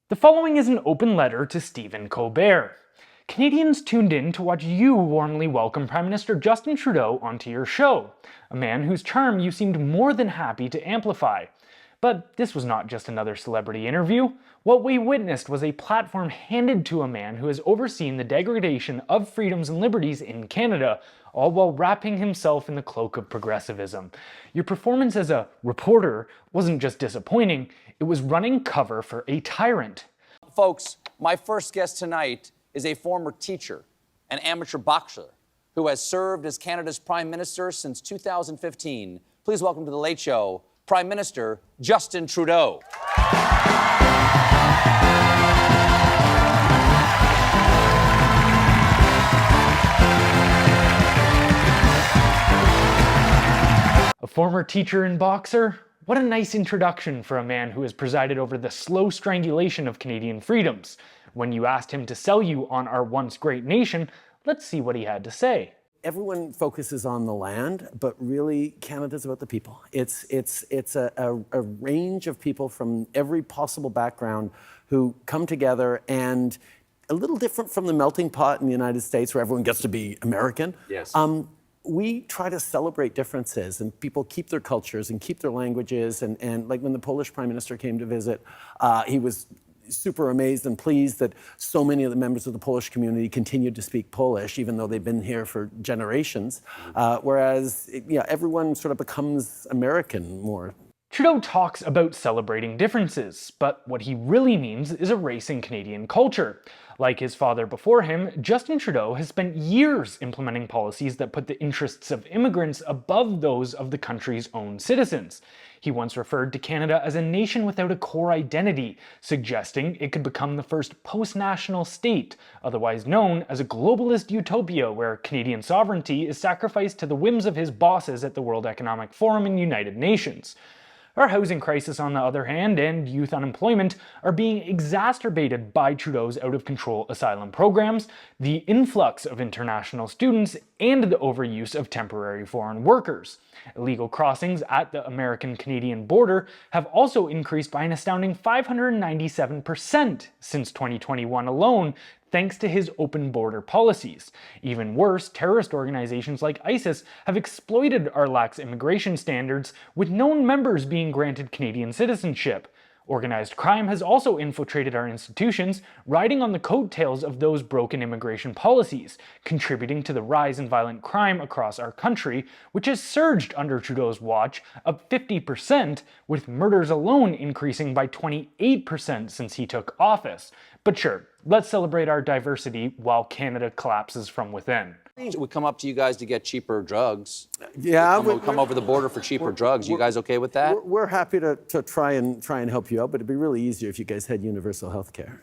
The following is an open letter to Stephen Colbert. Canadians tuned in to watch you warmly welcome Prime Minister Justin Trudeau onto your show, a man whose charm you seemed more than happy to amplify. But this was not just another celebrity interview. What we witnessed was a platform handed to a man who has overseen the degradation of freedoms and liberties in Canada, all while wrapping himself in the cloak of progressivism. Your performance as a reporter wasn't just disappointing, it was running cover for a tyrant. Folks, my first guest tonight is a former teacher, an amateur boxer, who has served as Canada's Prime Minister since 2015. Please welcome to The Late Show, Prime Minister Justin Trudeau. A former teacher and boxer? What a nice introduction for a man who has presided over the slow strangulation of Canadian freedoms. When you asked him to sell you on our once great nation, let's see what he had to say. Everyone focuses on the land, but really Canada's about the people. It's a range of people from every possible background who come together, and a little different from the melting pot in the United States where everyone gets to be American. Yes. We try to celebrate differences, and people keep their cultures and keep their languages. And like when the Polish Prime Minister came to visit, he was super amazed and pleased that so many of the members of the Polish community continued to speak Polish, even though they've been here for generations. Whereas everyone sort of becomes American more. Trudeau talks about celebrating differences, but what he really means is erasing Canadian culture. Like his father before him, Justin Trudeau has spent years implementing policies that put the interests of immigrants above those of the country's own citizens. He once referred to Canada as a nation without a core identity, suggesting it could become the first post-national state, otherwise known as a globalist utopia where Canadian sovereignty is sacrificed to the whims of his bosses at the World Economic Forum and United Nations. Our housing crisis, on the other hand, and youth unemployment are being exacerbated by Trudeau's out-of-control asylum programs, the influx of international students, and the overuse of temporary foreign workers. Illegal crossings at the American-Canadian border have also increased by an astounding 597% since 2021 alone, thanks to his open border policies. Even worse, terrorist organizations like ISIS have exploited our lax immigration standards, with known members being granted Canadian citizenship. Organized crime has also infiltrated our institutions, riding on the coattails of those broken immigration policies, contributing to the rise in violent crime across our country, which has surged under Trudeau's watch, up 50%, with murders alone increasing by 28% since he took office. But sure, let's celebrate our diversity while Canada collapses from within. We come up to you guys to get cheaper drugs. Yeah, we come over the border for cheaper drugs. You guys okay with that? We're happy to try and help you out, but it'd be really easier if you guys had universal health care.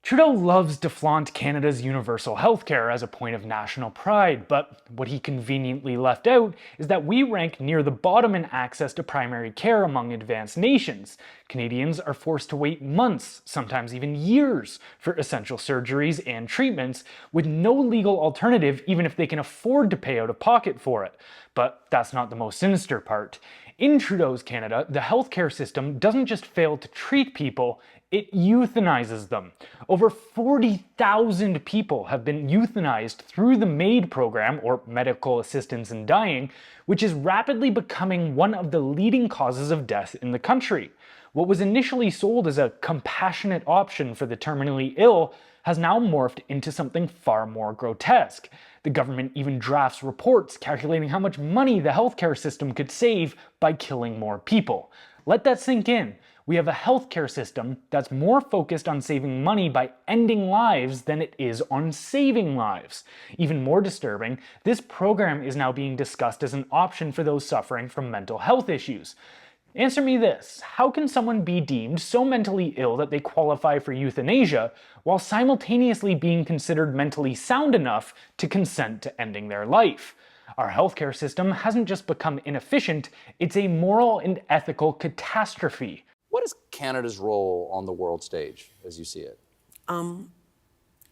Trudeau loves to flaunt Canada's universal healthcare as a point of national pride, but what he conveniently left out is that we rank near the bottom in access to primary care among advanced nations. Canadians are forced to wait months, sometimes even years, for essential surgeries and treatments, with no legal alternative even if they can afford to pay out of pocket for it. But that's not the most sinister part. In Trudeau's Canada, the healthcare system doesn't just fail to treat people, it euthanizes them. Over 40,000 people have been euthanized through the MAID program, or Medical Assistance in Dying, which is rapidly becoming one of the leading causes of death in the country. What was initially sold as a compassionate option for the terminally ill has now morphed into something far more grotesque. The government even drafts reports calculating how much money the healthcare system could save by killing more people. Let that sink in. We have a healthcare system that's more focused on saving money by ending lives than it is on saving lives. Even more disturbing, this program is now being discussed as an option for those suffering from mental health issues. Answer me this: how can someone be deemed so mentally ill that they qualify for euthanasia while simultaneously being considered mentally sound enough to consent to ending their life? Our healthcare system hasn't just become inefficient, it's a moral and ethical catastrophe. What is Canada's role on the world stage, as you see it?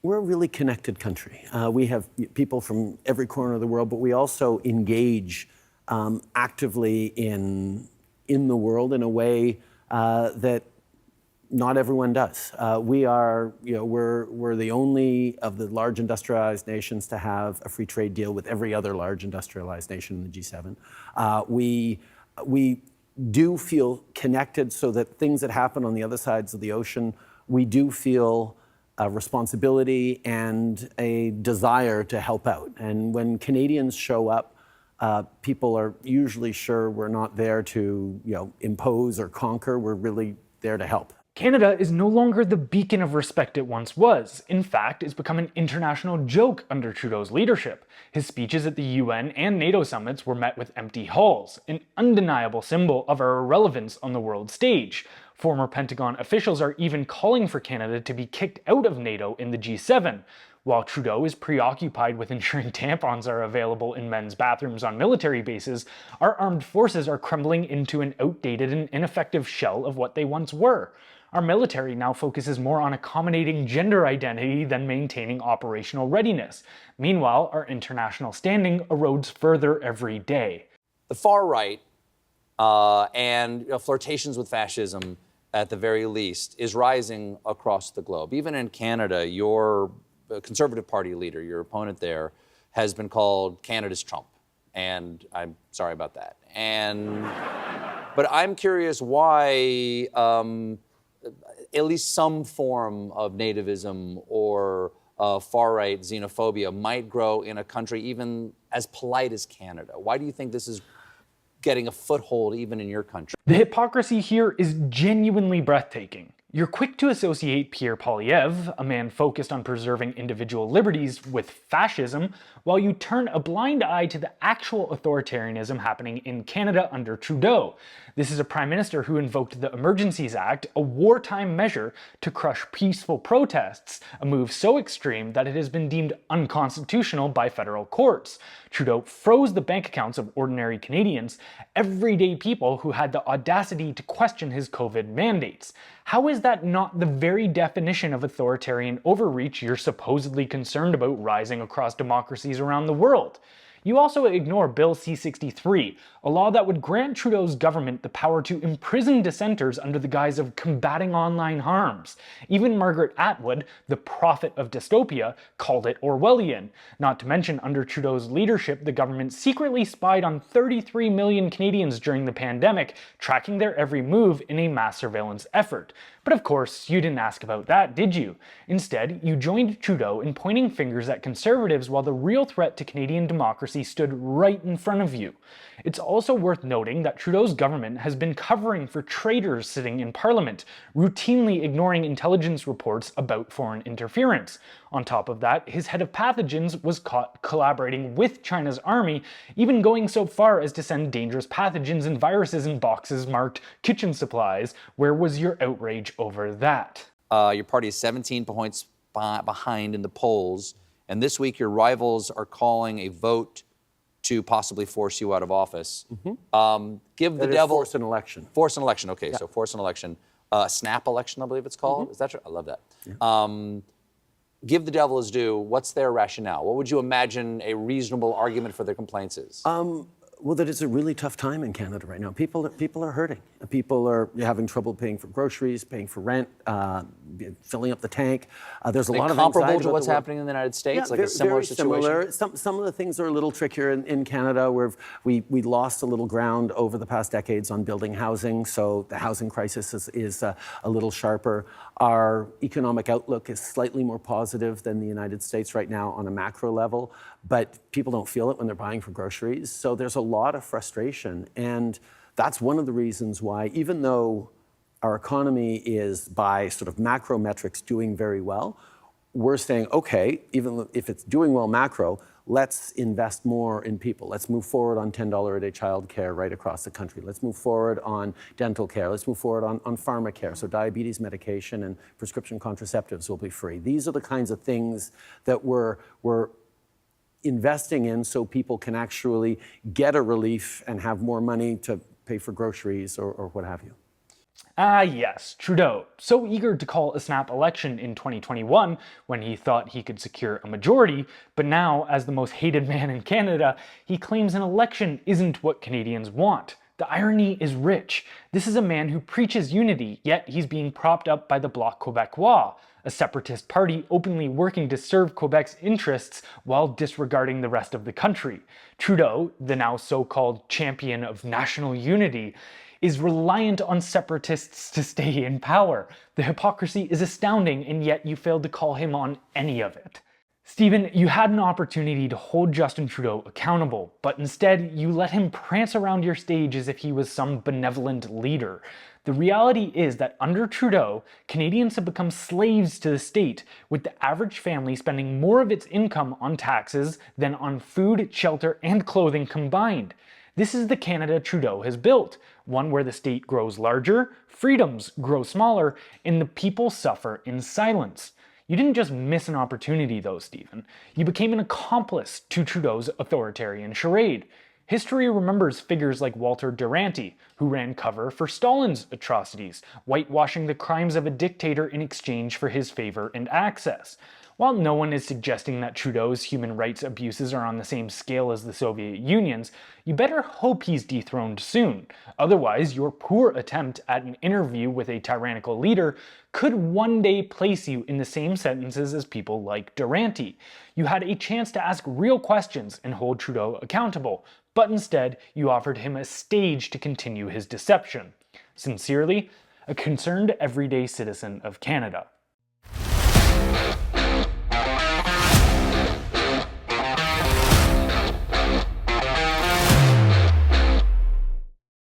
We're a really connected country. We have people from every corner of the world, but we also engage actively in the world in a way that not everyone does. We're the only of the large industrialized nations to have a free trade deal with every other large industrialized nation in the G7. We do feel connected, so that things that happen on the other sides of the ocean, we do feel a responsibility and a desire to help out. And when Canadians show up, people are usually sure we're not there to impose or conquer. We're really there to help. Canada is no longer the beacon of respect it once was. In fact, it's become an international joke under Trudeau's leadership. His speeches at the UN and NATO summits were met with empty halls, an undeniable symbol of our irrelevance on the world stage. Former Pentagon officials are even calling for Canada to be kicked out of NATO in the G7. While Trudeau is preoccupied with ensuring tampons are available in men's bathrooms on military bases, our armed forces are crumbling into an outdated and ineffective shell of what they once were. Our military now focuses more on accommodating gender identity than maintaining operational readiness. Meanwhile, our international standing erodes further every day. The far right and flirtations with fascism, at the very least, is rising across the globe. Even in Canada, your Conservative Party leader, your opponent there, has been called Canada's Trump. And I'm sorry about that. But I'm curious why at least some form of nativism or far-right xenophobia might grow in a country even as polite as Canada. Why do you think this is getting a foothold even in your country? The hypocrisy here is genuinely breathtaking. You're quick to associate Pierre Poilievre, a man focused on preserving individual liberties, with fascism, while you turn a blind eye to the actual authoritarianism happening in Canada under Trudeau. This is a prime minister who invoked the Emergencies Act, a wartime measure to crush peaceful protests, a move so extreme that it has been deemed unconstitutional by federal courts. Trudeau froze the bank accounts of ordinary Canadians, everyday people who had the audacity to question his COVID mandates. How is that not the very definition of authoritarian overreach you're supposedly concerned about rising across democracies around the world? You also ignore Bill C-63, a law that would grant Trudeau's government the power to imprison dissenters under the guise of combating online harms. Even Margaret Atwood, the prophet of dystopia, called it Orwellian. Not to mention, under Trudeau's leadership, the government secretly spied on 33 million Canadians during the pandemic, tracking their every move in a mass surveillance effort. But of course, you didn't ask about that, did you? Instead, you joined Trudeau in pointing fingers at Conservatives while the real threat to Canadian democracy stood right in front of you. It's also worth noting that Trudeau's government has been covering for traitors sitting in Parliament, routinely ignoring intelligence reports about foreign interference. On top of that, his head of pathogens was caught collaborating with China's army, even going so far as to send dangerous pathogens and viruses in boxes marked kitchen supplies. Where was your outrage over that? Your party is 17 points behind in the polls, and this week your rivals are calling a vote to possibly force you out of office. Give the devil... Force an election. Force an election, okay, so force an election. Snap election, I believe it's called. Is that true? I love that. Yeah. Give the devil his due. What's their rationale? What would you imagine a reasonable argument for their complaints is? Well, that it's a really tough time in Canada right now. People are hurting. People are having trouble paying for groceries, paying for rent, filling up the tank. There's a lot of anxiety comparable to what's happening in the United States, like a similar situation. Some of the things are a little trickier in Canada, where we lost a little ground over the past decades on building housing, so the housing crisis is a little sharper. Our economic outlook is slightly more positive than the United States right now on a macro level, but people don't feel it when they're buying for groceries. So there's a lot of frustration, and that's one of the reasons why, even though our economy is by sort of macro metrics doing very well, we're saying, okay, even if it's doing well macro, let's invest more in people. Let's move forward on $10 a day childcare right across the country. Let's move forward on dental care. Let's move forward on pharma care. So diabetes medication and prescription contraceptives will be free. These are the kinds of things that we're investing in so people can actually get a relief and have more money to pay for groceries or what have you. Ah yes, Trudeau, so eager to call a snap election in 2021 when he thought he could secure a majority, but now, as the most hated man in Canada, he claims an election isn't what Canadians want. The irony is rich. This is a man who preaches unity, yet he's being propped up by the Bloc Québécois, a separatist party openly working to serve Quebec's interests while disregarding the rest of the country. Trudeau, the now so-called champion of national unity, is reliant on separatists to stay in power. The hypocrisy is astounding, and yet you failed to call him on any of it. Stephen, you had an opportunity to hold Justin Trudeau accountable, but instead you let him prance around your stage as if he was some benevolent leader. The reality is that under Trudeau, Canadians have become slaves to the state, with the average family spending more of its income on taxes than on food, shelter, and clothing combined. This is the Canada Trudeau has built, one where the state grows larger, freedoms grow smaller, and the people suffer in silence. You didn't just miss an opportunity though, Stephen. You became an accomplice to Trudeau's authoritarian charade. History remembers figures like Walter Duranty, who ran cover for Stalin's atrocities, whitewashing the crimes of a dictator in exchange for his favor and access. While no one is suggesting that Trudeau's human rights abuses are on the same scale as the Soviet Union's, you better hope he's dethroned soon. Otherwise, your poor attempt at an interview with a tyrannical leader could one day place you in the same sentences as people like Duranty. You had a chance to ask real questions and hold Trudeau accountable, but instead you offered him a stage to continue his deception. Sincerely, a concerned everyday citizen of Canada.